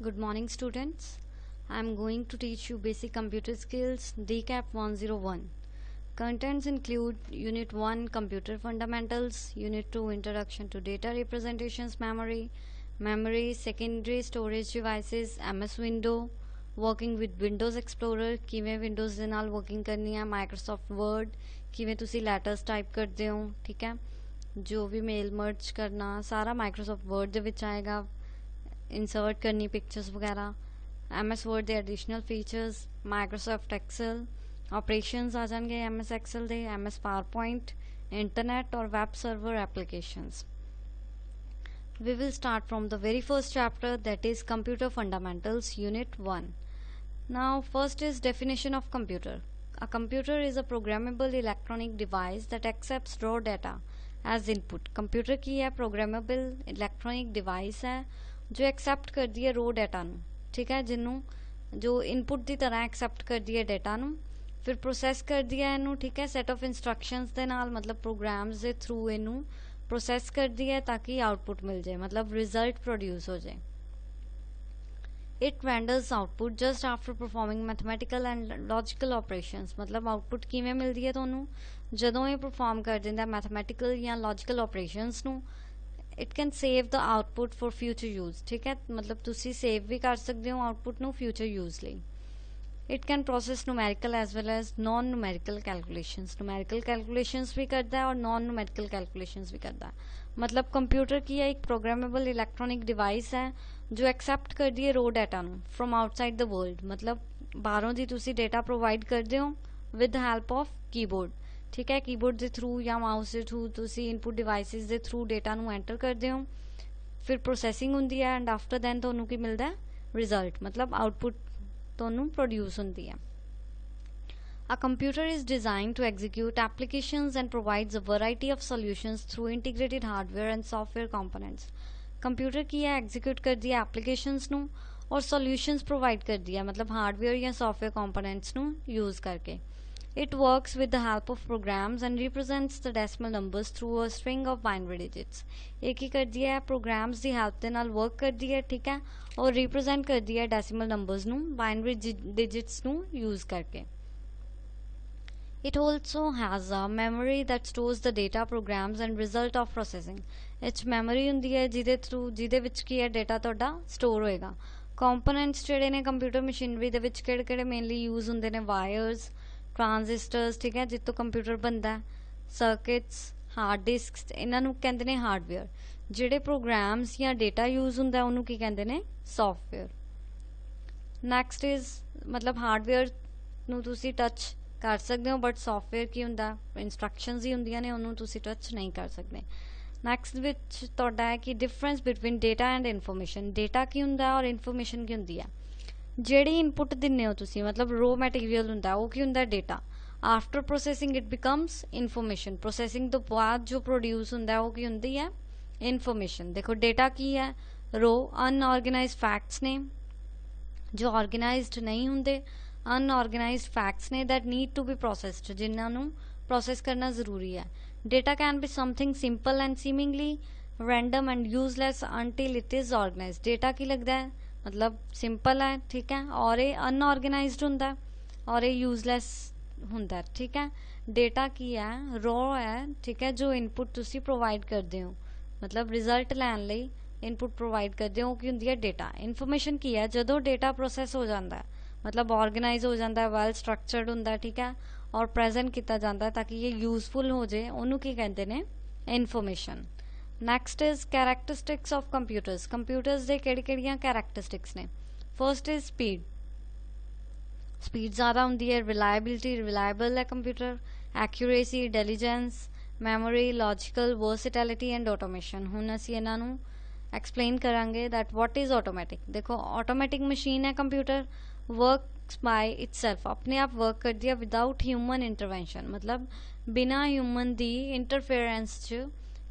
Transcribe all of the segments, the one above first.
Good morning, students. I am going to teach you basic computer skills DCAP 101. Contents include Unit 1 Computer Fundamentals, Unit 2 Introduction to Data Representations Memory, Secondary Storage Devices, MS Window, Working with Windows Explorer, किवें Windows ਦੇ ਨਾਲ working करनी है, Microsoft Word, किवें तुसी letters type करते हो, ठीक है, जो भी मेल मर्ज करना सारा Microsoft Word ਦੇ ਵਿੱਚ आएगा, इंसर्ट करनी पिक्चर्स वगैरह, MS Word ਦੇ additional features, Microsoft Excel, operations आ जाएंगे MS Excel ਦੇ, MS PowerPoint, इंटरनेट और web server applications. We will start from the very first chapter, that is Computer Fundamentals, Unit 1. Now first is definition of computer. A computer is a programmable electronic device that accepts raw data as input. Computer की है programmable electronic device है जो accept करदी है रो data ਨੂੰ, ठीक है, जिन्हों जो इनपुट की तरह एक्सैप्ट करदी है डाटा ਨੂੰ, फिर प्रोसैस करदी है इनू, ठीक है, सैट ऑफ इंस्ट्रक्शंस दे नाल, मतलब प्रोग्राम्स के थ्रू इनू प्रोसैस करदी है ताकि आउटपुट मिल जाए, मतलब रिजल्ट प्रोड्यूस हो जाए. It renders output just after performing mathematical and logical operations. मतलब आउटपुट किवें मिलदी है तुहानू जदों ये परफॉर्म कर दिंदा मैथमैटिकल या लॉजिकल ऑपरेशंस नू. It can save the output for future use, ठीक है, मतलब तुसी सेव भी कर सकते हो आउटपुट नू फ्यूचर यूज ਲਈ. It can process numerical as well as non numerical calculations. Numerical calculations भी करता है और नॉन न्यूमेरिकल कैलकुलेशंस भी करता है. मतलब कंप्यूटर की एक प्रोग्रामेबल इलैक्ट्रॉनिक डिवाइस है जो एक्सैप्ट करती है रो डाटा नू फ्रॉम आउटसाइड द वर्ल्ड. मतलब बाहरों दी तुसी डेटा प्रोवाइड करते हो with the help of keyboard, ठीक है, कीबोर्ड के थ्रू या माउस के थ्रू तुसी इनपुट डिवाइसिस के थ्रू डेटा नू एंटर करते हो, फिर प्रोसैसिंग होंदी है एंड आफ्टर दैन तुहानू की मिलता है रिजल्ट, मतलब आउटपुट तुहानू प्रोड्यूस होंदी है. A computer is designed to execute applications and provides a variety of solutions through integrated hardware and software components. Computer की है एग्जीक्यूट कर दिया एप्लीकेशंस नू और सॉल्यूशंस प्रोवाइड कर दिया, मतलब हार्डवेयर या सॉफ्टवेयर कंपोनेंट्स नू यूज करके. It works with the help of programs and represents the decimal numbers through a string of binary digits. एक ही कर दिया है प्रोग्राम्स दी हेल्प दे नाल वर्क कर दिया है, ठीक है, और रिप्रेजेंट कर दिया है डेसिमल नंबर्स नू बाइनरी डिजिट्स नू यूज करके. It also has a memory that stores the data, programs and result of processing. Etch memory ਹੁੰਦੀ ਹੈ ਜਿਹਦੇ ਵਿੱਚ ਕੀ ਹੈ ਡਾਟਾ ਤੁਹਾਡਾ ਸਟੋਰ ਹੋਏਗਾ. ਕੰਪੋਨੈਂਟਸ ਜਿਹੜੇ ਨੇ ਕੰਪਿਊਟਰ ਮਸ਼ੀਨਰੀ ਦੇ ਵਿੱਚ ਕਿਹੜੇ ਮੇਨਲੀ ਯੂਜ਼ ਹੁੰਦੇ ਨੇ, ਵਾਇਰਸ, ट्रांजिस्टर्स, ठीक है, जितों कंप्यूटर बनता है, सर्किट्स, हार्ड डिस्क, इन्हों कहते हैं हार्डवेयर. जिहड़े प्रोग्राम्स या डेटा यूज होंदा उन्होंने की कहते हैं सॉफ्टवेयर. नैक्सट इज मतलब हार्डवेयर नूं तुसी टच कर सकते हो बट सॉफ्टवेयर की हुंदा इंस्ट्रक्शंस ही हुंदियां ने, उन्होंने तुसी टच नहीं कर सकते. नैक्सट विच तुहाडा है कि difference between data and information. Data की हुंदा और इनफॉर्मेशन की हुंदी है. ਜਿਹੜੀ ਇਨਪੁਟ ਦਿੰਨੇ ਹੋ ਤੁਸੀਂ, मतलब रो मटेरियल ਹੁੰਦਾ ਉਹ ਕੀ ਹੁੰਦਾ data. After processing it becomes information. Processing ਤੋਂ ਬਾਅਦ ਜੋ ਪ੍ਰੋਡਿਊਸ ਹੁੰਦਾ ਉਹ ਕੀ ਹੁੰਦੀ ਹੈ ਇਨਫੋਰਮੇਸ਼ਨ. ਦੇਖੋ ਡੇਟਾ ਕੀ ਹੈ, रो ਅਨਆਰਗੇਨਾਈਜ਼ਡ ਫੈਕਟਸ ਨੇ ਜੋ ਆਰਗੇਨਾਈਜ਼ਡ ਨਹੀਂ ਹੁੰਦੇ, ਅਨਆਰਗੇਨਾਈਜ਼ਡ ਫੈਕਟਸ ਨੇ that need to be processed, ਜਿਨ੍ਹਾਂ ਨੂੰ ਪ੍ਰੋਸੈਸ ਕਰਨਾ ਜ਼ਰੂਰੀ ਹੈ. Data can be something simple and seemingly random and useless until it is organised. Data की लगता है मतलब सिंपल है, ठीक है, और ये अनऑर्गेनाइज्ड होंदा है और ये यूजलैस होंदा है, ठीक है. डेटा की है रॉ है, ठीक है, जो इनपुट तुसी प्रोवाइड करते हो, मतलब रिजल्ट लैन लई इनपुट प्रोवाइड करते हो की होंदी है डेटा. इनफॉर्मेशन की है जदों डेटा प्रोसैस हो जाता है, मतलब ऑर्गेनाइज हो जाता है, वैल स्ट्रक्चर्ड होंदा है, ठीक है, और प्रेजेंट किया जाता है ताकि ये यूजफुल हो जाए, उन्होंने की कहते हैं information. Next is characteristics of computers. Computers के किहड़ियां कैरेक्टरिस्टिक्स ने. First is speed. स्पीड ज़्यादा होंदी है. रिलायबिलिटी, रिलायबल है computer. Accuracy, intelligence, memory, logical, versatility and automation. हुण असीं इन्हां नूं एक्सप्लेन करांगे दैट व्हाट इज़ ऑटोमैटिक. देखो ऑटोमैटिक मशीन है कंप्यूटर, वर्क्स बाय इटसेल्फ, अपने आप वर्क करती है विदाउट ह्यूमन इंटरवेंशन, मतलब बिना ह्यूमन दी इंटरफेरेंस च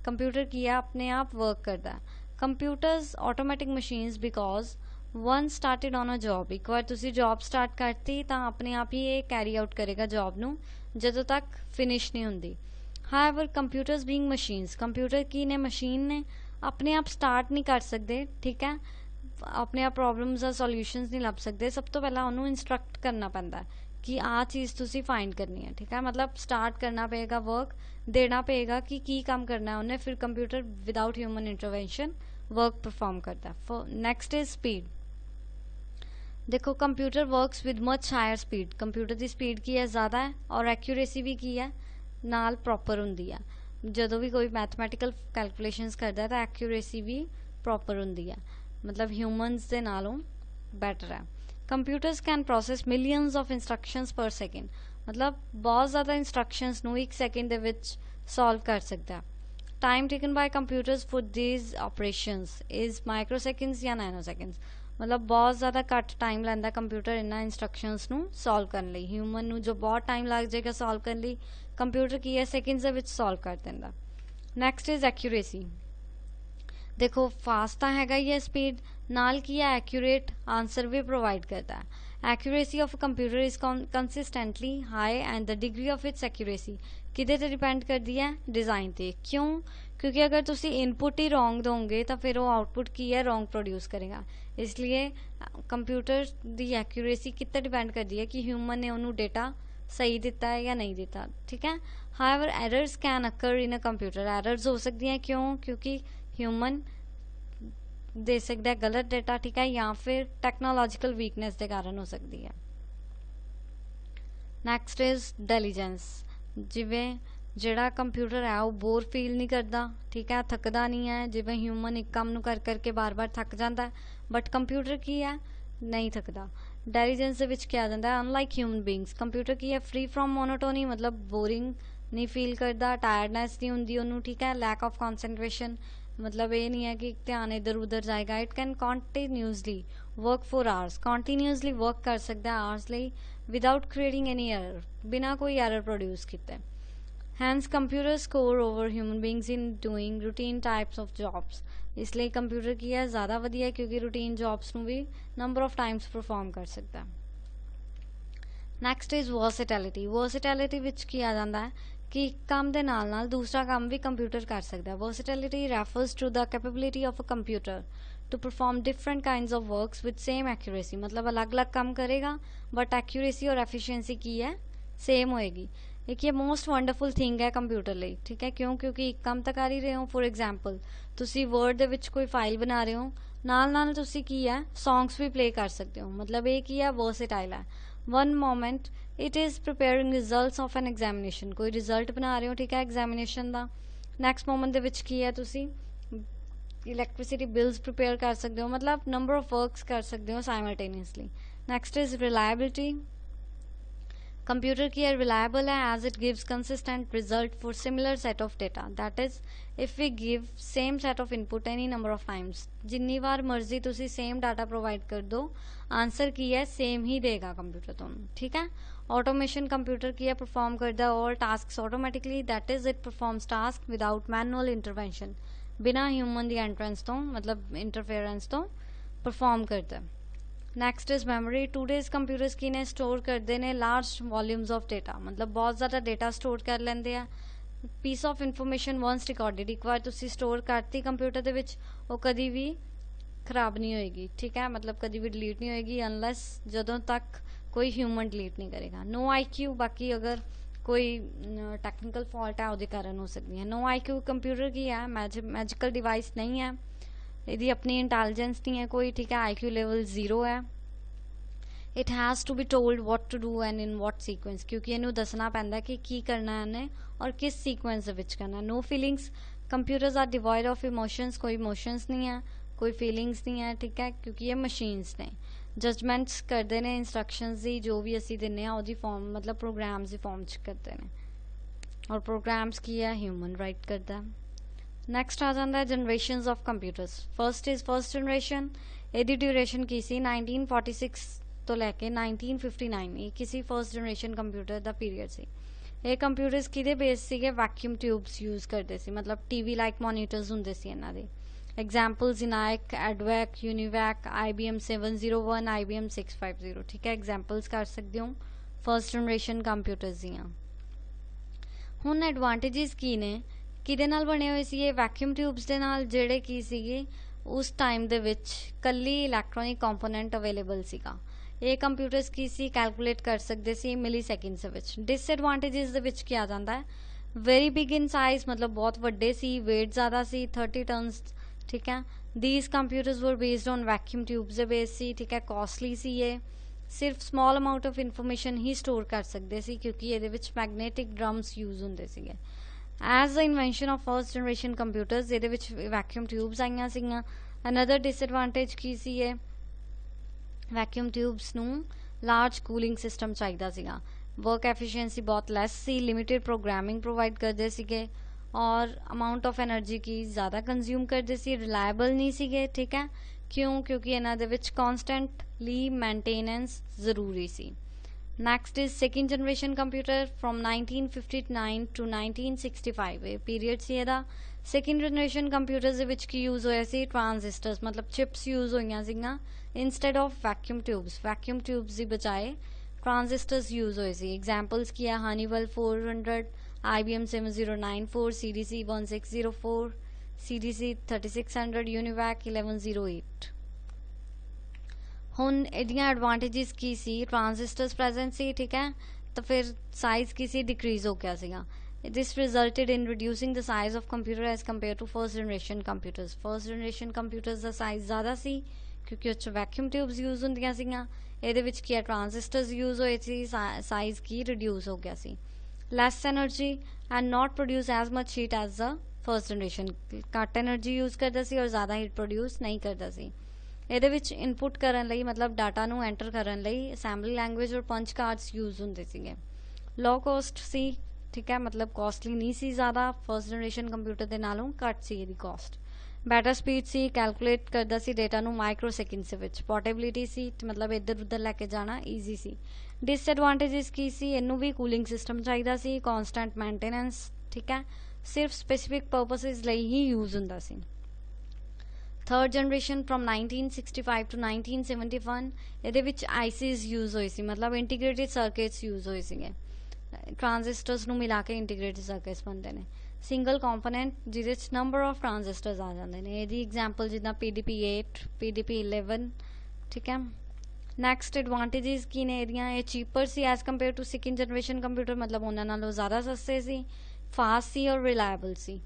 कंप्यूटर किया अपने आप वर्क करता है. Computers automatic machines because one started on a job. एक बार तुसी जॉब स्टार्ट करती तो अपने आप ही ये कैरी आउट करेगा जॉब नू जदों तक फिनिश नहीं होंदी. However computers being machines, computer की ने मशीन ने अपने आप स्टार्ट नहीं कर सकते, ठीक है, ਆਪਣੇ ਆਪ ਪ੍ਰੋਬਲਮਸ ਦਾ ਸੋਲੂਸ਼ਨਸ ਨਹੀਂ ਲੱਭ ਸਕਦੇ। ਸਭ ਤੋਂ ਪਹਿਲਾਂ ਉਹਨੂੰ ਇੰਸਟਰਕਟ ਕਰਨਾ ਪੈਂਦਾ ਕਿ ਆਹ ਚੀਜ਼ ਤੁਸੀਂ ਫਾइंड करनी है, ठीक है। मतलब स्टार्ट करना पड़ेगा, वर्क देना पड़ेगा कि की काम करना है उन्हें, फिर computer without human intervention work perform करता है। Next is speed. देखो computer works with much higher speed, computer की स्पीड की है ज़्यादा है और एक्यूरेसी भी की है नाल प्रॉपर होंदी है। ਜਦੋਂ भी कोई मैथमैटिकल कैलकुलेशंस करता है तो एक्यूरेसी भी प्रॉपर होंदी है, मतलब ह्यूमनस दे नालों बैटर है। Computers can process millions of instructions पर सेकेंड, मतलब बहुत ज़्यादा इंस्ट्रक्शंस नू एक सेकेंड दे विच सॉल्व कर सकता है। Time taken by computers for these operations is micro seconds या नैनो सेकेंड्स, मतलब बहुत ज़्यादा घट टाइम लैंदा कंप्यूटर इन्हां इंस्ट्रक्शंस नू सॉल्व करने लई। ह्यूमन नू जो बहुत टाइम लग जाएगा सॉल्व करने लई, कंप्यूटर की है सेकेंड्स दे विच सॉल्व कर दिंदा। Next is accuracy. देखो फास्ट तो हैगा ही है स्पीड, नाल की है एक्यूरेट आंसर भी प्रोवाइड करता है। Accuracy of computer is consistently high and the degree of its accuracy किदे ते डिपेंड करती है, डिज़ाइन ते। क्यों? क्योंकि अगर तुसी इनपुट ही रॉन्ग दोगे तो फिर वो आउटपुट की है रॉन्ग प्रोड्यूस करेगा। इसलिए कंप्यूटर की एक्यूरेसी कितने डिपेंड करती है कि ह्यूमन ने उन्होंने डेटा सही दिता है या नहीं दिता, ठीक है। However errors can occur in a computer, errors हो सकती हैं क्यों? क्योंकि ह्यूमन दे सकता है गलत डेटा, ठीक है, या फिर टैक्नोलॉजिकल वीकनेस के कारण हो सकती है। Next is diligence. जिवें जिहड़ा कंप्यूटर है वो बोर फील नहीं करता, ठीक है, थकदा नहीं है। जिवें ह्यूमन एक काम नूं कर करके बार बार थक जाता है, बट कंप्यूटर की है नहीं थकदा। डिलीजेंस दे विच क्या आ जांदा है, अनलाइक ह्यूमन बींग्स कंप्यूटर की है फ्री फ्रॉम मोनोटोनी, मतलब बोरिंग नहीं फील करता, टायर्डनैस नहीं होंदी उन्होंने, ठीक है। लैक ऑफ कॉन्सनट्रेशन, मतलब ये नहीं है कि ध्यान इधर उधर जाएगा। It can continuously work for hours, continuously work कर सकता है आवर्स ਲਈ विदाउट क्रिएटिंग एनी एरर, बिना कोई एरर प्रोड्यूस किए। Hence computer score over human beings in doing routine types of jobs, इसलिए कंप्यूटर की है ज़्यादा वधिया है क्योंकि रूटीन जॉब्स ਨੂੰ भी नंबर ऑफ टाइम्स परफॉर्म कर सकता है। Next is versatility. वर्सिटैलिटी विच की आ जाता है कि एक काम दे नाल नाल दूसरा काम भी कंप्यूटर कर सकता है। Versatility refers to the capability of a computer to perform different kinds of works with same accuracy, मतलब अलग अलग काम करेगा बट एक्यूरेसी और एफिशिएंसी की है सेम होएगी। एक ये मोस्ट वंडरफुल थिंग है कंप्यूटर ਲਈ, ठीक है। क्यों? क्योंकि एक काम तो कर ही रहे हो। फॉर एग्जाम्पल तुसी वर्ड दे विच कोई फाइल बना रहे हो, नाल नाल तुसी की है सॉन्ग्स भी प्ले कर सकते हो, मतलब ये की है वर्सेटाइल है। One moment it is preparing results of an examination, कोई रिजल्ट बना रहे हो, ठीक है, एग्जामिनेशन का। नैक्सट मोमेंट दे विच की है तुसी इलैक्ट्रिसिटी बिल्स प्रिपेयर कर सकते हो, मतलब नंबर ऑफ वर्क्स कर सकते हो simultaneously. Next is reliability. Computer की है रिलायबल है as it gives consistent result for similar set of data, that is if we give same set of input any number of times, जिन्नी बार मर्जी तुसी सेम डाटा प्रोवाइड कर दो, answer की है सेम ही देगा कंप्यूटर तुहानू, ठीक है। ऑटोमेशन कंप्यूटर की है परफॉर्म करता है all task automatically, that is it performs task without manual intervention, बिना ह्यूमन की एंट्रेंस तो, मतलब इंटरफेरेंस तो परफॉर्म करता है। Next is memory. Today's computers की ने स्टोर करते हैं लार्ज वॉल्यूम्स ऑफ डेटा, मतलब बहुत ज़्यादा डेटा स्टोर कर लेंगे आ। Piece of information once recorded, एक बार तुसी स्टोर करती कंप्यूटर दे विच वो कभी भी खराब नहीं होएगी, ठीक है, मतलब कभी भी डिलीट नहीं होएगी अनलैस जदों तक कोई ह्यूमन डिलीट नहीं करेगा। नो IQ, बाकी अगर कोई टैक्नीकल फॉल्ट है उसके कारण हो सकती है। नो IQ कंप्यूटर की है मैजिकल डिवाइस नहीं है, यदि अपनी इंटेलिजेंस नहीं है कोई, ठीक है, IQ लेवल 0 है। It has to be told what to do and in what sequence, क्योंकि इन्हू दसना पैंदा कि की करना है इन्हें और किस सीक्वेंस विच करना है। No feelings. Computers are devoid of emotions, कोई इमोशंस नहीं है, कोई फीलिंग्स नहीं है, ठीक है, क्योंकि ये मशीन्स ने। जजमेंट्स करते हैं इंस्ट्रक्शंस की, जो भी असी दिने उसकी फॉर्म, मतलब प्रोग्राम्स की फॉर्म च करते हैं, और प्रोग्राम्स की है ह्यूमन राइट करता है। नैक्सट आ जाता है generations of computers. First is first generation, ਇਹਦੀ ड्यूरेशन की सी 1946 तो लैके 1959, ये किसी फर्स्ट जनरेशन कंप्यूटर का पीरीयड से। ये कंप्यूटर्स किहदे बेस सीगे, वैक्यूम ट्यूब्स यूज़ करते सी, मतलब TV लाइक मॉनीटर्स हुंदे सी इन्हां दे। Examples ENIAC, EDVAC, UNIVAC, IBM 701, IBM 650, ठीक है, एग्जाम्पल्स कर सकते हो फर्स्ट जनरेशन कंप्यूटर्स दियां। हुण एडवांटेजेस की ने, किहदे नाल बने हुए सी, वैक्यूम ट्यूब्स दे नाल, जिहड़े की सीगे ਉਸ ਟਾਈਮ ਦੇ ਵਿੱਚ ਕੱਲੀ ਇਲੈਕਟ੍ਰੋਨਿਕ ਕੰਪੋਨੈਂਟ ਅਵੇਲੇਬਲ ਸੀਗਾ। ਇਹ ਕੰਪਿਊਟਰਸ ਕੀ ਸੀ, ਕੈਲਕੂਲੇਟ ਕਰ ਸਕਦੇ ਸੀ ਮਿਲੀ ਸੈਕਿੰਡਸ ਦੇ ਵਿੱਚ। ਡਿਸਐਡਵਾਂਟੇजेस ਦੇ ਵਿੱਚ ਕੀ ਆ ਜਾਂਦਾ ਹੈ, ਵੈਰੀ ਬਿਗ ਇਨ ਸਾਈਜ਼, ਮਤਲਬ ਬਹੁਤ ਵੱਡੇ ਸੀ, ਵੇਟ ਜ਼ਿਆਦਾ ਸੀ, 30 ਟਨਸ, ਠੀਕ ਹੈ। these computers were based on vacuum tubes ਦੇ ਬੇਸ ਸੀ, ਠੀਕ ਹੈ। ਕੋਸਟਲੀ ਸੀ, ਇਹ ਸਿਰਫ small amount of information he store ਕਰ ਸਕਦੇ ਸੀ ਕਿਉਂਕਿ ਇਹਦੇ ਵਿੱਚ ਮੈਗਨੇਟਿਕ ਡਰਮਸ ਯੂਜ਼ ਹੁੰਦੇ ਸੀਗੇ। As the invention of first generation computers, ਇਹਦੇ ਵਿੱਚ ਵੈਕਿਊਮ ਟਿਊਬਸ ਆਈਆਂ ਸੀਗੀਆਂ। ਅਨਦਰ ਡਿਸਐਡਵਾਂਟੇਜ ਕੀ ਸੀ, ਇਹ ਵੈਕਿਊਮ ਟਿਊਬਸ ਨੂੰ ਲਾਰਜ ਕੂਲਿੰਗ ਸਿਸਟਮ ਚਾਹੀਦਾ ਸੀਗਾ। ਵਰਕ ਐਫੀਸ਼ੀਐਂਸੀ ਬਹੁਤ ਲੈਸ ਸੀ, ਲਿਮਿਟਿਡ ਪ੍ਰੋਗਰਾਮਿੰਗ ਪ੍ਰੋਵਾਈਡ ਕਰਦੇ ਸੀਗੇ ਔਰ ਅਮਾਊਂਟ ਆਫ એનર્ਜੀ ਕੀ ਜ਼ਿਆਦਾ ਕੰਜ਼ਿਊਮ ਕਰਦੇ ਸੀ, ਰਿਲਾਇਬਲ ਨਹੀਂ ਸੀਗੇ, ਠੀਕ ਹੈ। ਕਿਉਂ? ਕਿਉਂਕਿ ਇਹਨਾਂ ਦੇ ਵਿੱਚ ਕੌਨਸਟੈਂਟਲੀ ਮੇਨਟੇਨੈਂਸ ਜ਼ਰੂਰੀ ਸੀ। Next is second generation computer from 1959 to 1965, ਇਹ ਪੀਰੀਅਡ ਸੀ ਇਹਦਾ। ਸੈਕਿੰਡ ਜਨਰੇਸ਼ਨ ਕੰਪਿਊਟਰਸ ਦੇ ਵਿੱਚ ਕੀ ਯੂਜ਼ ਹੋਇਆ ਸੀ, ਟ੍ਰਾਂਜ਼ਿਸਟਰਸ ਮਤਲਬ ਚਿਪਸ ਯੂਜ਼ ਹੋਈਆਂ ਸੀਗੀਆਂ instead of vacuum tubes. Vacuum tubes ਦੀ ਬਜਾਏ ਟ੍ਰਾਂਜ਼ਿਸਟਰਸ ਯੂਜ਼ ਹੋਏ ਸੀ। ਐਗਜ਼ਾਮਪਲਸ ਕੀ ਆ, Honeywell 400, IBM 7094, CDC 1604, CDC 3600, UNIVAC 1108। ਹੁਣ ਇਹਦੀਆਂ ਐਡਵਾਂਟੇजेस ਕੀ ਸੀ, ਟ੍ਰਾਂਜ਼ਿਸਟਰਸ ਪ੍ਰੈਜ਼ੈਂਟ ਸੀ, ਠੀਕ ਹੈ, ਤਾਂ ਫਿਰ ਸਾਈਜ਼ ਕੀ ਸੀ, ਡਿਕਰੀਜ਼ ਹੋ ਗਿਆ ਸੀਗਾ। This resulted in reducing the size of computer as compared to first generation computers. First generation computers the size ਜ਼ਿਆਦਾ ਸੀ ਕਿਉਂਕਿ ਉਹ 'ਚ ਵੈਕਿਊਮ ਟਿਊਬਸ ਯੂਜ਼ ਹੁੰਦੀਆਂ ਸੀਗੀਆਂ। ਇਹਦੇ ਵਿੱਚ ਕੀ ਹੈ, ਟ੍ਰਾਂਜ਼ਿਸਟਰਸ ਯੂਜ਼ ਹੋਏ ਸੀ, ਸਾਈਜ਼ ਕੀ ਰਿਡਿਊਸ ਹੋ ਗਿਆ ਸੀ। Less energy and not produce as much heat as the first generation, ਘੱਟ ਐਨਰਜੀ ਯੂਜ਼ ਕਰਦਾ ਸੀ ਔਰ ਜ਼ਿਆਦਾ ਹੀਟ ਪ੍ਰੋਡਿਊਸ ਨਹੀਂ ਕਰਦਾ ਸੀ। ਇਹਦੇ ਵਿੱਚ ਇਨਪੁਟ ਕਰਨ ਲਈ ਮਤਲਬ ਡਾਟਾ ਨੂੰ ਐਂਟਰ ਕਰਨ ਲਈ ਅਸੈਂਬਲੀ ਲੈਂਗੁਏਜ ਔਰ ਪੰਚ ਕਾਰਡਸ ਯੂਜ਼ ਹੁੰਦੇ ਸੀਗੇ। ਲੋ ਕੋਸਟ ਸੀ, ਠੀਕ ਹੈ, ਮਤਲਬ ਕੋਸਟਲੀ ਨਹੀਂ ਸੀ ਜ਼ਿਆਦਾ, ਫਰਸਟ ਜਨਰੇਸ਼ਨ ਕੰਪਿਊਟਰ ਦੇ ਨਾਲੋਂ ਘੱਟ ਸੀ ਇਹਦੀ ਕੋਸਟ। ਬੈਟਰ ਸਪੀਡ ਸੀ, ਕੈਲਕੂਲੇਟ ਕਰਦਾ ਸੀ ਡੇਟਾ ਨੂੰ ਮਾਈਕਰੋ ਸੈਕਿੰਡਸ ਦੇ ਵਿੱਚ। ਪੋਰਟੇਬਿਲਿਟੀ ਸੀ, ਮਤਲਬ ਇੱਧਰ ਉੱਧਰ ਲੈ ਕੇ ਜਾਣਾ ਈਜ਼ੀ ਸੀ। ਡਿਸਐਡਵਾਂਟੇजेस ਕੀ ਸੀ, ਇਹਨੂੰ ਵੀ ਕੂਲਿੰਗ ਸਿਸਟਮ ਚਾਹੀਦਾ ਸੀ, ਕੌਨਸਟੈਂਟ ਮੇਨਟੇਨੈਂਸ, ਠੀਕ ਹੈ, ਸਿਰਫ ਸਪੈਸੀਫਿਕ ਪਰਪਸਿਸ ਲਈ ਹੀ ਯੂਜ਼ ਹੁੰਦਾ ਸੀ। ਥਰਡ ਜਨਰੇਸ਼ਨ ਫਰੋਮ 1965 ਟੂ 1971, ਇਹਦੇ ਵਿੱਚ ਆਈਸੀਜ਼ ਯੂਜ਼ ਹੋਏ ਸੀ, ਮਤਲਬ ਇੰਟੀਗ੍ਰੇਟਿਡ ਸਰਕਿਟਸ ਯੂਜ਼ ਹੋਏ ਸੀਗੇ। ਟ੍ਰਾਂਜ਼ਿਸਟਰਸ ਨੂੰ ਮਿਲਾ ਕੇ ਇੰਟੀਗ੍ਰੇਟਿਡ ਸਰਕਿਟਸ ਬਣਦੇ ਨੇ। ਸਿੰਗਲ ਕੰਪੋਨੈਂਟ ਜਿਹਦੇ ਵਿੱਚ ਨੰਬਰ ਆਫ ਟ੍ਰਾਂਜ਼ਿਸਟਰਸ ਆ ਜਾਂਦੇ ਨੇ। ਇਹਦੀ ਐਗਜ਼ਾਮਪਲ ਜਿੱਦਾਂ PDP-8, PDP-11, ਠੀਕ ਹੈ। ਨੈਕਸਟ ਐਡਵਾਂਟੇजेस ਕੀ ਨੇ ਇਹਦੀਆਂ, ਇਹ ਚੀਪਰ ਸੀ as compare to second generation computer, ਮਤਲਬ ਉਹਨਾਂ ਨਾਲੋਂ ਜ਼ਿਆਦਾ ਸਸਤੇ ਸੀ, ਫਾਸਟ ਸੀ ਔਰ ਰਿਲਾਇਬਲ ਸੀ।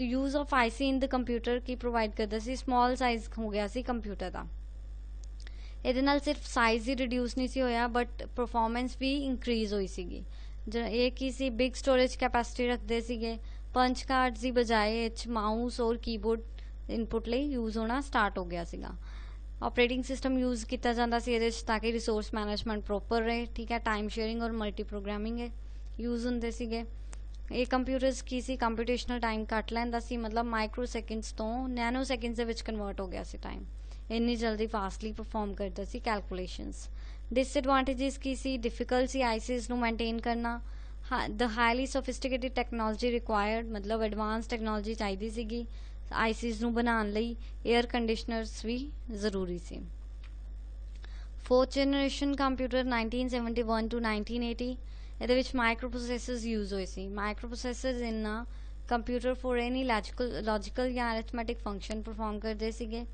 Use of IC in the computer की प्रोवाइड करता सी, स्मॉल साइज हो गया सी कंप्यूटर का। ਇਹਦੇ ਨਾਲ ਸਿਰਫ ਸਾਈਜ਼ ਹੀ ਰਿਡਿਊਸ ਨਹੀਂ ਸੀ ਹੋਇਆ ਬਟ ਪਰਫਾਰਮੈਂਸ ਵੀ ਇੰਕਰੀਜ਼ ਹੋਈ ਸੀਗੀ। ਇਹ ਕੀ ਸੀ, ਬਿਗ ਸਟੋਰੇਜ ਕੈਪੈਸਿਟੀ ਰੱਖਦੇ ਸੀਗੇ। ਪੰਚ ਕਾਰਡਸ ਦੀ ਬਜਾਏ ਇਹ 'ਚ ਮਾਊਸ ਔਰ ਕੀਬੋਰਡ ਇਨਪੁਟ ਲਈ ਯੂਜ਼ ਹੋਣਾ ਸਟਾਰਟ ਹੋ ਗਿਆ ਸੀਗਾ। ਆਪਰੇਟਿੰਗ ਸਿਸਟਮ ਯੂਜ਼ ਕੀਤਾ ਜਾਂਦਾ ਸੀ ਇਹਦੇ 'ਚ ਤਾਂ ਕਿ ਰਿਸੋਰਸ ਮੈਨੇਜਮੈਂਟ ਪ੍ਰੋਪਰ ਰਹੇ, ਠੀਕ ਹੈ। ਟਾਈਮ ਸ਼ੇਅਰਿੰਗ ਔਰ ਮਲਟੀ ਪ੍ਰੋਗਰਾਮਿੰਗ ਯੂਜ਼ ਹੁੰਦੇ ਸੀਗੇ। ਇਹ ਕੰਪਿਊਟਰਸ ਕੀ ਸੀ, ਕੰਪਿਊਟੇਸ਼ਨਲ ਟਾਈਮ ਕੱਟ ਲੈਂਦਾ ਸੀ, ਮਤਲਬ ਮਾਈਕਰੋ ਸੈਕਿੰਡਸ ਤੋਂ ਨੈਨੋ ਸੈਕਿੰਡਸ ਦੇ ਵਿੱਚ ਕਨਵਰਟ ਹੋ ਗਿਆ ਸੀ ਟਾਈਮ। ਇੰਨੀ ਜਲਦੀ ਫਾਸਟਲੀ ਪਰਫਾਰਮ ਕਰਦਾ ਸੀ ਕੈਲਕੂਲੇਸ਼ਨਸ। ਡਿਸਐਡਵਾਂਟੇजेस ਕੀ ਸੀ, ਡਿਫਿਕਲਟ ਸੀ ਆਈਸੀਜ਼ ਨੂੰ ਮੇਨਟੇਨ ਕਰਨਾ, ਦ ਹਾਈਲੀ ਸੋਫਿਸਟੀਕੇਟਿਡ ਟੈਕਨੋਲੋਜੀ ਰਿਕੁਆਇਰਡ, ਮਤਲਬ ਐਡਵਾਂਸ ਟੈਕਨੋਲੋਜੀ ਚਾਹੀਦੀ ਸੀਗੀ ਆਈਸੀਜ਼ ਨੂੰ ਬਣਾਉਣ ਲਈ। ਏਅਰ ਕੰਡੀਸ਼ਨਰਸ ਵੀ ਜ਼ਰੂਰੀ ਸੀ। ਫੋਰਥ ਜਨਰੇਸ਼ਨ ਕੰਪਿਊਟਰ 1971 ਟੂ 1980, ਇਹਦੇ ਵਿੱਚ ਮਾਈਕਰੋ ਪ੍ਰੋਸੈਸਰਸ ਯੂਜ਼ ਹੋਏ ਸੀ। Microprocessors in computer for any logical ਜਾਂ ਅਰਿਥਮੈਟਿਕ ਫੰਕਸ਼ਨ ਪਰਫਾਰਮ ਕਰਦੇ ਸੀਗੇ।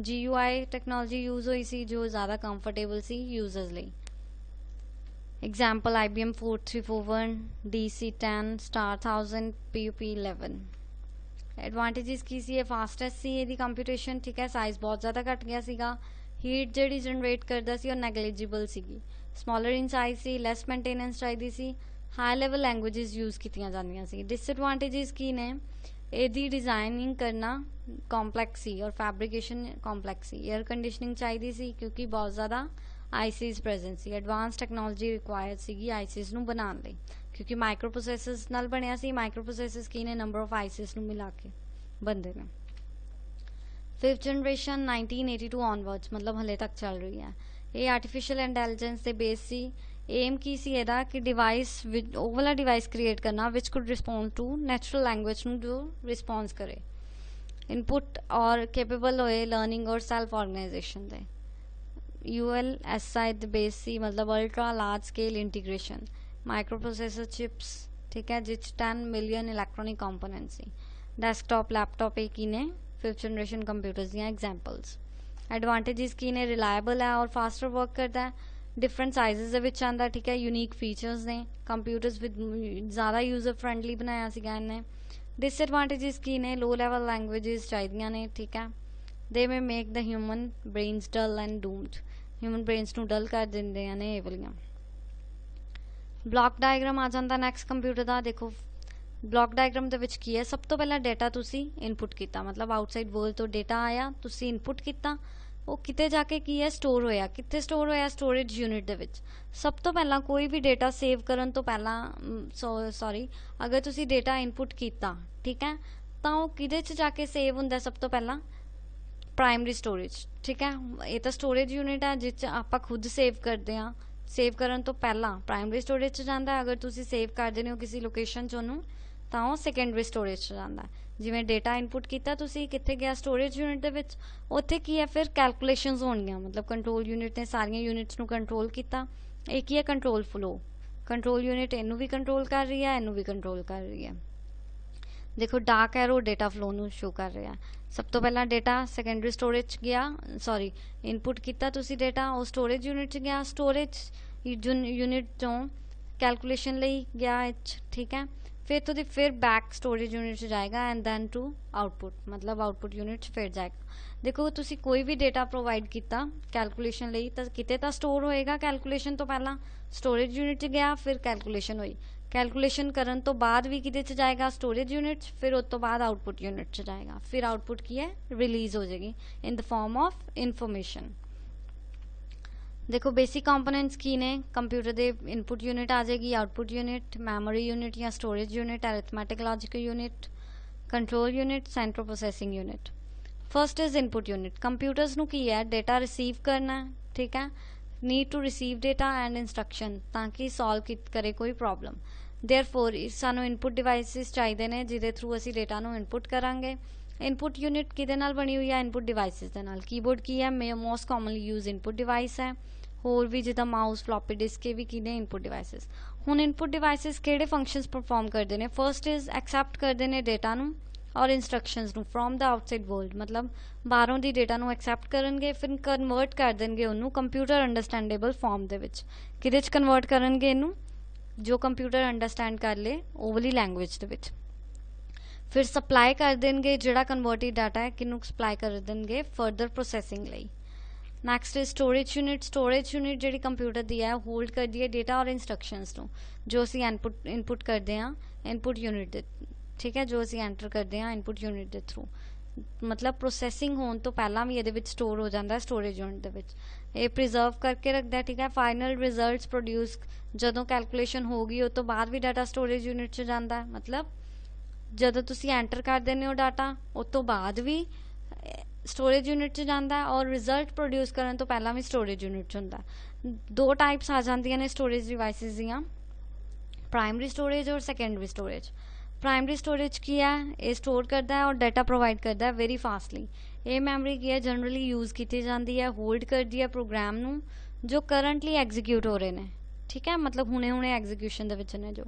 GUI ਟੈਕਨੋਲੋਜੀ ਯੂਜ਼ ਹੋਈ ਸੀ ਜੋ ਜ਼ਿਆਦਾ ਕੰਫਰਟੇਬਲ ਸੀ ਯੂਜ਼ਰਸ ਲਈ। Example IBM 4341, DC-10, Star 1000, PUP-11। Advantages ਕੀ ਸੀ, ਇਹ ਫਾਸਟੈਸਟ ਸੀ ਇਹਦੀ ਕੰਪਿਊਟੇਸ਼ਨ, ਠੀਕ ਹੈ। ਸਾਈਜ਼ ਬਹੁਤ ਜ਼ਿਆਦਾ ਘੱਟ ਗਿਆ ਸੀਗਾ। ਹੀਟ ਜਿਹੜੀ ਜਨਰੇਟ ਕਰਦਾ ਸੀ ਉਹ ਨੈਗਲੀਜੀਬਲ ਸੀਗੀ। ਸਮਾਲਰ ਇਨ ਸਾਈਜ਼ ਸੀ, ਲੈਸ ਮੇਨਟੇਨੈਂਸ ਚਾਹੀਦੀ ਸੀ, ਹਾਈ ਲੈਵਲ ਲੈਂਗੁਏजेस ਯੂਜ਼ ਕੀਤੀਆਂ ਜਾਂਦੀਆਂ ਸੀ। ਡਿਸਐਡਵਾਂਟੇजेस ਕੀ ਨੇ, ਇਹਦੀ ਡਿਜ਼ਾਈਨਿੰਗ ਕਰਨਾ ਕੰਪਲੈਕਸ ਸੀ ਔਰ ਫੈਬਰੀਕੇਸ਼ਨ ਕੰਪਲੈਕਸ ਸੀ। ਏਅਰ ਕੰਡੀਸ਼ਨਿੰਗ ਚਾਹੀਦੀ ਸੀ ਕਿਉਂਕਿ ਬਹੁਤ ਜ਼ਿਆਦਾ ਆਈਸੀਜ਼ ਪ੍ਰੈਜ਼ੈਂਟ ਸੀ। ਐਡਵਾਂਸ ਟੈਕਨੋਲੋਜੀ ਰਿਕੁਆਇਰਡ ਸੀਗੀ ਆਈਸੀਜ਼ ਨੂੰ ਬਣਾਉਣ ਲਈ ਕਿਉਂਕਿ ਮਾਈਕਰੋ ਪ੍ਰੋਸੈਸਰਸ ਨਾਲ ਬਣਿਆ ਸੀ। ਮਾਈਕਰੋ ਪ੍ਰੋਸੈਸਰਸ ਕੀ ਨੇ, ਨੰਬਰ ਆਫ ਆਈਸੀਜ਼ ਨੂੰ ਮਿਲਾ ਕੇ ਬਣਦੇ ਨੇ। ਫਿਫਥ ਜਨਰੇਸ਼ਨ 1982 ਔਨਵਰਡਸ, ਮਤਲਬ ਹਲੇ ਤੱਕ ਚੱਲ ਰਹੀ ਹੈ। ਇਹ ਆਰਟੀਫਿਸ਼ੀਅਲ ਇੰਟੈਲੀਜੈਂਸ ਦੇ ਬੇਸ ਸੀ। ਏਮ ਕੀ ਸੀ ਇਹਦਾ ਕਿ ਡਿਵਾਈਸ ਉਹ ਵਾਲਾ ਡਿਵਾਈਸ ਕ੍ਰੀਏਟ ਕਰਨਾ ਵਿਚ could respond to natural language ਨੂੰ ਜੋ ਰਿਸਪੌਂਸ ਕਰੇ, ਇਨਪੁਟ ਔਰ ਕੈਪੇਬਲ ਹੋਏ ਲਰਨਿੰਗ ਔਰ ਸੈਲਫ ਆਰਗੇਨਾਈਜੇਸ਼ਨ ਦੇ। ULSI ਦੇ ਬੇਸ ਸੀ, ਮਤਲਬ ultra large scale integration. Micro processor chips, ਠੀਕ ਹੈ, ਜਿਸ 10 ਮਿਲੀਅਨ ਇਲੈਕਟ੍ਰੋਨਿਕ ਕੰਪੋਨੈਂਟ ਸੀ। ਡੈਸਕਟॉप लैपटॉप एक ही ने 5th जनरेशन कंप्यूटर्स ਦੀਆਂ एग्जांपल्स। एडवांटेजेस की ने, रिलायबल है और फास्टर वर्क करता है, डिफरेंट साइजेस ਦੇ ਵਿੱਚ ਆਂਦਾ, ठीक है, यूनीक फीचर्स ने, कंप्यूटर्स विद ज़्यादा यूजर फ्रेंडली बनाया ਸੀਗਾ ਇਹਨੇ। डिसएडवांटेजेस की ने, लो लेवल लैंग्वेजेस चाहिए ने, ठीक है, they may make the human brains dull and doomed, human brains ਨੂੰ ਡਲ ਕਰ ਦਿੰਦੇ ਨੇ ਇਹ ਵਾਲੀਆਂ। ब्लॉक डायग्राम आ जाता नैक्सट कंप्यूटर का। देखो ब्लॉक डायग्राम ਦੇ ਵਿੱਚ ਕੀ ਹੈ, ਸਭ ਤੋਂ ਪਹਿਲਾਂ ਡੇਟਾ ਤੁਸੀਂ ਇਨਪੁਟ ਕੀਤਾ, ਮਤਲਬ ਆਊਟਸਾਈਡ ਵਰਲਡ ਤੋਂ ਡੇਟਾ ਆਇਆ, ਤੁਸੀਂ ਇਨਪੁਟ ਕੀਤਾ, ਉਹ ਕਿਤੇ ਜਾ ਕੇ ਕੀ ਹੈ ਸਟੋਰ ਹੋਇਆ, ਕਿੱਥੇ ਸਟੋਰ ਹੋਇਆ, ਸਟੋਰੇਜ ਯੂਨਿਟ ਦੇ ਵਿੱਚ। ਸਭ ਤੋਂ ਪਹਿਲਾਂ ਕੋਈ ਵੀ ਡੇਟਾ ਸੇਵ ਕਰਨ ਤੋਂ ਪਹਿਲਾਂ ਸੌਰੀ ਅਗਰ ਤੁਸੀਂ ਡੇਟਾ ਇਨਪੁਟ ਕੀਤਾ, ਠੀਕ ਹੈ, ਤਾਂ ਉਹ ਕਿਹਦੇ 'ਚ ਜਾ ਕੇ ਸੇਵ ਹੁੰਦਾ ਸਭ ਤੋਂ ਪਹਿਲਾਂ, ਪ੍ਰਾਇਮਰੀ ਸਟੋਰੇਜ, ਠੀਕ ਹੈ। ਇਹ ਤਾਂ ਸਟੋਰੇਜ ਯੂਨਿਟ ਹੈ ਜਿਸ 'ਚ ਆਪਾਂ ਖੁਦ ਸੇਵ ਕਰਦੇ ਹਾਂ, ਸੇਵ ਕਰਨ ਤੋਂ ਪਹਿਲਾਂ ਪ੍ਰਾਇਮਰੀ ਸਟੋਰੇਜ 'ਚ ਜਾਂਦਾ। ਅਗਰ ਤੁਸੀਂ ਸੇਵ ਕਰ ਦਿੰਦੇ ਹੋ ਕਿਸੇ ਲੋਕੇਸ਼ਨ 'ਚ ਉਹਨੂੰ, ਤਾਂ ਉਹ ਸੈਕੰਡਰੀ ਸਟੋਰੇਜ 'ਚ ਜਾਂਦਾ। ਜਿਵੇਂ ਡੇਟਾ ਇਨਪੁਟ ਕੀਤਾ ਤੁਸੀਂ, ਕਿੱਥੇ ਗਿਆ, ਸਟੋਰੇਜ ਯੂਨਿਟ ਦੇ ਵਿੱਚ, ਉੱਥੇ ਕੀ ਹੈ ਫਿਰ ਕੈਲਕੂਲੇਸ਼ਨਸ ਹੋਣਗੀਆਂ, ਮਤਲਬ ਕੰਟਰੋਲ ਯੂਨਿਟ ਨੇ ਸਾਰੀਆਂ ਯੂਨਿਟਸ ਨੂੰ ਕੰਟਰੋਲ ਕੀਤਾ। ਇਹ ਕੀ ਹੈ ਕੰਟਰੋਲ ਫਲੋ, ਕੰਟਰੋਲ ਯੂਨਿਟ ਇਹਨੂੰ ਵੀ ਕੰਟਰੋਲ ਕਰ ਰਹੀ ਹੈ, ਇਹਨੂੰ ਵੀ ਕੰਟਰੋਲ ਕਰ ਰਹੀ ਹੈ। देखो डार्क एरो डेटा फ्लो ਨੂੰ ਸ਼ੋ ਕਰ ਰਿਹਾ। ਸਭ ਤੋਂ ਪਹਿਲਾਂ ਡੇਟਾ ਸੈਕੰਡਰੀ ਸਟੋਰੇਜ 'ਚ ਗਿਆ, ਸੌਰੀ ਇਨਪੁਟ ਕੀਤਾ ਤੁਸੀਂ ਡੇਟਾ, ਉਹ ਸਟੋਰੇਜ ਯੂਨਿਟ 'ਚ ਗਿਆ, ਸਟੋਰੇਜ ਯੂਨਿਟ ਤੋਂ ਕੈਲਕੂਲੇਸ਼ਨ ਲਈ ਗਿਆ, ਠੀਕ ਹੈ, फिर तो फिर बैक स्टोरेज यूनिट च जाएगा एंड दैन टू आउटपुट, मतलब आउटपुट यूनिट फिर जाएगा। देखो तुसी कोई भी डेटा प्रोवाइड किया कैलकुलेशन लई तो किते तो स्टोर होएगा, कैलकुलेशन तो पहला स्टोरेज यूनिट च गया, फिर कैलकुलेशन हुई, कैलकुलेशन करन तो बाद भी किते च जाएगा स्टोरेज यूनिट, फिर उस तो बाद आउटपुट यूनिट च जाएगा, फिर आउटपुट की है रिलीज हो जाएगी in the form of information. देखो बेसिक कंपोनेंट्स की ने, कंप्यूटर दे इनपुट यूनिट आ जाएगी, आउटपुट यूनिट, मैमोरी यूनिट या storage unit, arithmetic logical unit, control unit, central processing unit. First is input unit, computers नू की है डेटा रिसीव करना है, ठीक है, need to receive data and instruction ताकि सॉल्व करे कोई प्रॉब्लम। देयरफॉर सानू इनपुट डिवाइसिस चाहिए ने जिहदे थ्रू असी डेटा नू इनपुट करांगे। इनपुट यूनिट किहदे नाल बनी हुई है, इनपुट डिवाइसिस दे नाल। कीबोर्ड की है most commonly use input device है, होर भी जिदा माउस, फ्लॉपी डिस्क, भी की ने इनपुट डिवाइसिस। हुण इनपुट डिवाइसिस किहड़े फंक्शनस परफॉर्म करते हैं, फर्स्ट इज एक्सेप्ट करते हैं डेटा नू और इंस्ट्रक्शंस नू फ्रॉम द आउटसाइड वर्ल्ड, मतलब बाहरों दी डेटा नू एक्सेप्ट करनगे, फिर कन्वर्ट कर देंगे उन्होंने कंप्यूटर अंडरस्टैंडेबल फॉर्म दे विच। किहदे च कन्वर्ट करनगे इनू, जो कंप्यूटर अंडरस्टैंड कर ले वो वाली लैंग्वेज दे विच। फिर सप्लाई कर देंगे जिहड़ा कन्वर्टेड डाटा है किनू सप्लाई कर देंगे फर्दर प्रोसैसिंग लई। Next is storage unit, storage unit जिहड़ी कंप्यूटर दी है होल्ड करती है डेटा और इंस्ट्रक्शंस नू जो असी इनपुट करते हैं इनपुट यूनिट दे, ठीक है, जो असी एंटर करते हैं इनपुट यूनिट के थ्रू, मतलब प्रोसैसिंग होने तो पहला भी ये स्टोर हो जाता है स्टोरेज यूनिट के। ये प्रिजर्व करके रखता है, ठीक है। फाइनल रिजल्ट्स प्रोड्यूस जदों कैलकुलेशन होगी उस तो बाद भी डाटा स्टोरेज यूनिट च जाता है, मतलब जदों तुसी एंटर कर देने हो डाटा उस तो बाद भी स्टोरेज यूनिट च जाता है, और रिजल्ट प्रोड्यूस करने तो पहला भी स्टोरेज यूनिट च होंदा है। दो टाइप्स आ जांदियां ने स्टोरेज डिवाइसिस दियां, प्राइमरी स्टोरेज और सैकेंडरी स्टोरेज। प्राइमरी स्टोरेज की है, ये स्टोर करता है और डाटा प्रोवाइड करता है वेरी फास्टली। ये मैमरी की है जनरली यूज़ की जाती है, होल्ड करती है प्रोग्राम नू जो करंटली एग्जीक्यूट हो रहे हैं, ठीक है, मतलब हुणे हुणे एग्जीक्यूशन दे विच ने जो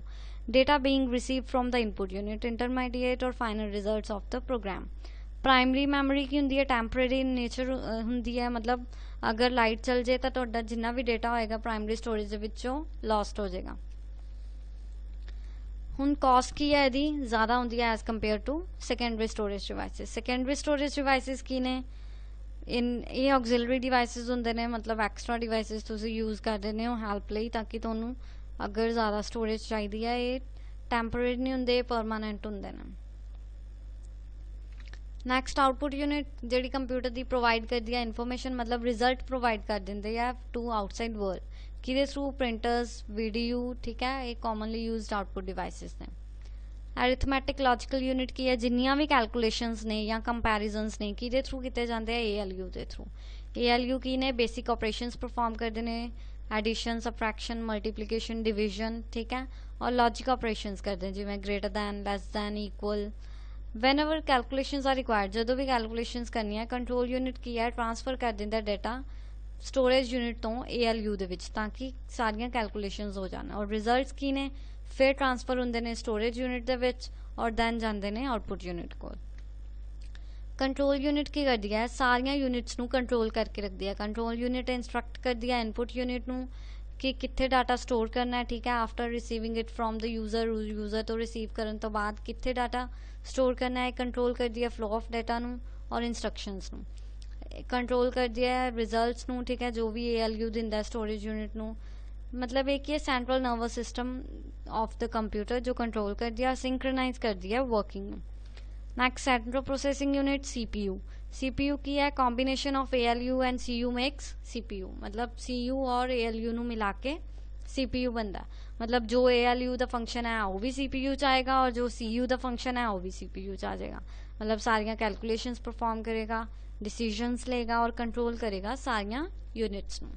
data being receive from the input unit, intermediate और final results of the program. Primary memory की होंदी है टैंपरेरी नेचर होंदी है, मतलब अगर लाइट चल जाए तो तुहाडा जिन्ना भी डेटा होएगा प्राइमरी स्टोरेज दे विचों लॉस्ट हो जाएगा। हुण कॉस्ट की है यदि ज़्यादा होंदी है as compare to secondary storage devices. Secondary storage devices की ने ये ऑक्सिलरी डिवाइसिस होंदे ने, मतलब एक्सट्रा डिवाइसिस तुसीं यूज़ कर देने हो हैल्प लई ताकि तुहानूं अगर ज़्यादा स्टोरेज चाहिए है। ये टैंपरेरी नहीं होंदे, परमानेंट होंदे ने। नैक्सट आउटपुट यूनिट जिहड़ी कंप्यूटर दी प्रोवाइड करदी है इन्फॉर्मेशन, मतलब रिजल्ट प्रोवाइड कर दिंदे है टू आउटसाइड वर्ल्ड, किहदे थ्रू प्रिंटर्स, वीडियो, ठीक है, ये कॉमनली यूज्ड आउटपुट डिवाइसिस ने। अरिथमेटिक लॉजिकल यूनिट की है, जिन्नियां भी कैलकुलेशंस ने या कंपैरिजनस ने किहदे थ्रू कीते जांदे हैं, ALU दे थ्रू। ALU की ने बेसिक ऑपरेशंस परफॉर्म करदे ने, एडिशन, सबट्रैक्शन, मल्टीप्लिकेशन, डिविजन, ठीक है, और लॉजिक ऑपरेशंस करते हैं जिवें greater than, less than, equal. Whenever calculations are required, जो भी कैलकुलेशंस करनी है कंट्रोल यूनिट की है ट्रांसफर कर देंदा डेटा स्टोरेज यूनिट तो ALU दे विच ताकि सारियां कैलकुलेशंस हो जान, और रिजल्ट्स की ने फिर ट्रांसफर होंदे ने स्टोरेज यूनिट दे विच और दैन जांदे ने आउटपुट यूनिट को। कंट्रोल यूनिट की कर दिया है, सारिया यूनिट्स नू कंट्रोल करके रख दिया। कंट्रोल यूनिट इंस्ट्रक्ट कर दिया इनपुट यूनिट नू कि कित्थे डाटा स्टोर करना है, ठीक है, after receiving it from the user, user तो रिसीव करने तो बाद कित्थे डाटा स्टोर करना है। कंट्रोल कर दिया फ्लो ऑफ डाटा नू और इंस्ट्रक्शंस नू। कंट्रोल कर दिया है रिजल्ट्स नू, ठीक है, जो भी ALU दिंदा है स्टोरेज यूनिट नू। मतलब एक ये central nervous system of the computer जो कंट्रोल कर दिया, सिंक्रनाइज कर दिया वर्किंग नू। Next central processing unit CPU। CPU की है combination of ALU and CU makes CPU। मतलब CU और ALU नू मिला के CPU बनता है। मतलब जो ALU दा फंक्शन है वो भी CPU च आएगा और जो CU दा फंक्शन है वो भी CPU च आ जाएगा। मतलब सारिया कैलकुलेशंस परफॉर्म करेगा, डिसीजंस लेगा और कंट्रोल करेगा सारिया यूनिट्स नू।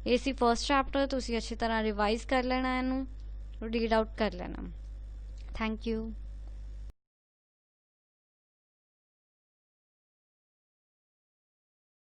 ये सी फर्स्ट चैप्टर, तुसी अच्छी तरह रिवाइज कर लेना, इनू रीड आउट कर लेना। Thank you.